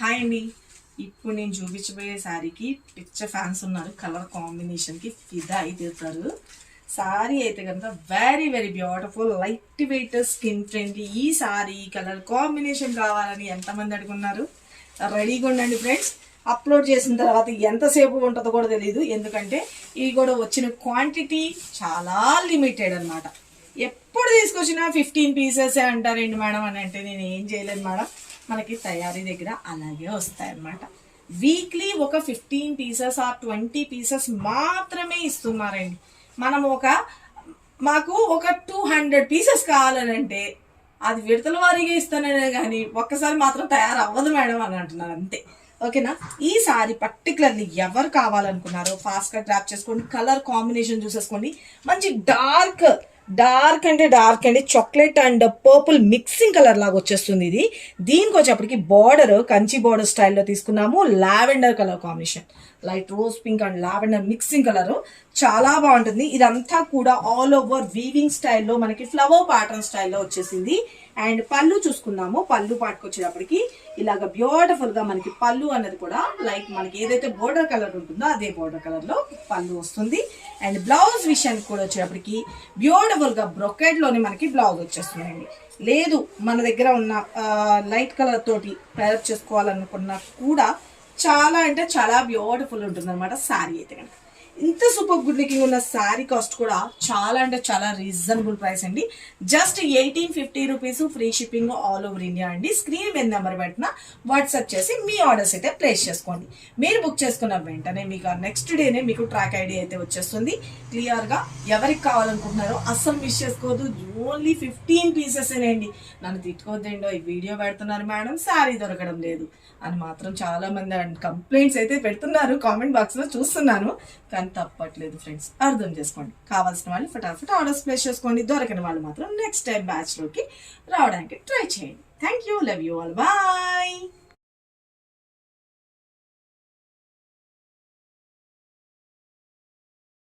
Hi అండి. ఇప్పుడు నేను చూపించబోయే శారీకి పిచ్చ ఫ్యాన్స్ ఉన్నారు. కలర్ కాంబినేషన్కి ఫిదా అయిపోతారు. శారీ అయితే కనుక very very beautiful, light weight, skin friendly. ఈ శారీ కలర్ కాంబినేషన్ కావాలని ఎంతమంది అడుగున్నారు? రెడీగా ఉండండి ఫ్రెండ్స్. అప్లోడ్ చేసిన తర్వాత ఎంతసేపు ఉంటుందో కూడా తెలియదు, ఎందుకంటే ఇవి కూడా వచ్చిన క్వాంటిటీ చాలా లిమిటెడ్ అనమాట. ఎప్పుడు తీసుకొచ్చినా 15 పీసెస్ అంటారండి మేడం అని అంటే నేను ఏం చేయలేదు మేడం. మనకి తయారీ దగ్గర అలాగే వస్తాయన్నమాట. వీక్లీ ఒక 15 పీసెస్ ఆ 20 పీసెస్ మాత్రమే ఇస్తున్నారండి. మనం మాకు ఒక 200 పీసెస్ కావాలని అంటే అది విడతల వారీగా ఇస్తానే కానీ ఒక్కసారి మాత్రం తయారవ్వదు మేడం అని అంటున్నారు, అంతే. ఓకేనా? ఈ సారీ పర్టికులర్లీ ఎవరు కావాలనుకున్నారో ఫాస్ట్గా డ్రాప్ చేసుకోండి. కలర్ కాంబినేషన్ చూసేసుకోండి. మంచి డార్క్ అంటే డార్క్ అండి, chocolate and purple mixing colour లాగా వచ్చేస్తుంది ఇది. దీనికి వచ్చేప్పటికి బార్డర్ కంచి బార్డర్ స్టైల్లో తీసుకున్నాము. Lavender colour combination, light rose pink and lavender mixing colour చాలా బాగుంటుంది. ఇదంతా కూడా ఆల్ ఓవర్ వీవింగ్ స్టైల్లో మనకి ఫ్లవర్ ప్యాటర్న్ స్టైల్లో వచ్చేసింది. అండ్ పళ్ళు చూసుకున్నాము. పళ్ళు పాటుకొచ్చేటప్పటికి ఇలాగ బ్యూటిఫుల్ గా మనకి పళ్ళు అన్నది కూడా లైక్ మనకి ఏదైతే బోర్డర్ కలర్ ఉంటుందో అదే బోర్డర్ కలర్ లో పళ్ళు వస్తుంది. అండ్ బ్లౌజ్ విషయానికి కూడా వచ్చేటప్పటికి బ్యూటిఫుల్ గా బ్రొకెట్ లోనే మనకి బ్లౌజ్ వచ్చేస్తుందండి. లేదు మన దగ్గర ఉన్న లైట్ కలర్ తోటి పేరప్ చేసుకోవాలనుకున్నా కూడా చాలా అంటే చాలా బ్యూటిఫుల్ ఉంటుంది అనమాట శారీ అయితే కనుక. ఇంత సూపర్ గుడ్ లుకింగ్ ఉన్న శారీ కాస్ట్ కూడా చాలా అంటే చాలా రీజనబుల్ ప్రైస్ అండి. Just 1850 rupees, free shipping all over India అండి. స్క్రీన్ మీద నెంబర్ పెట్టిన వాట్సాప్ చేసి మీ ఆర్డర్స్ అయితే ప్లేస్ చేసుకోండి. మీరు బుక్ చేసుకున్న వెంటనే మీకు నెక్స్ట్ డేనే మీకు ట్రాక్ ఐడి అయితే వచ్చేస్తుంది. క్లియర్గా ఎవరికి కావాలనుకుంటున్నారో అస్సలు మిస్ చేసుకోవద్దు. ఓన్లీ 15 పీసెస్ అండి. నన్ను తిట్టుకోవద్దండో, ఈ వీడియో పెడుతున్నారు మేడం శారీ దొరకడం లేదు అని మాత్రం చాలా మంది కంప్లైంట్స్ అయితే పెడుతున్నారు కామెంట్ బాక్స్ లో, చూస్తున్నాను. కానీ తప్పట్లేదు ఫ్రెండ్స్, అర్థం చేసుకోండి. కావాల్సిన వాళ్ళు ఫటాఫట్ ఆర్డర్స్ ప్లేస్ చేసుకోండి. దొరకని వాళ్ళు మాత్రం నెక్స్ట్ టైం బ్యాచ్ లోకి రావడానికి ట్రై చేయండి. Thank you, love you all, bye.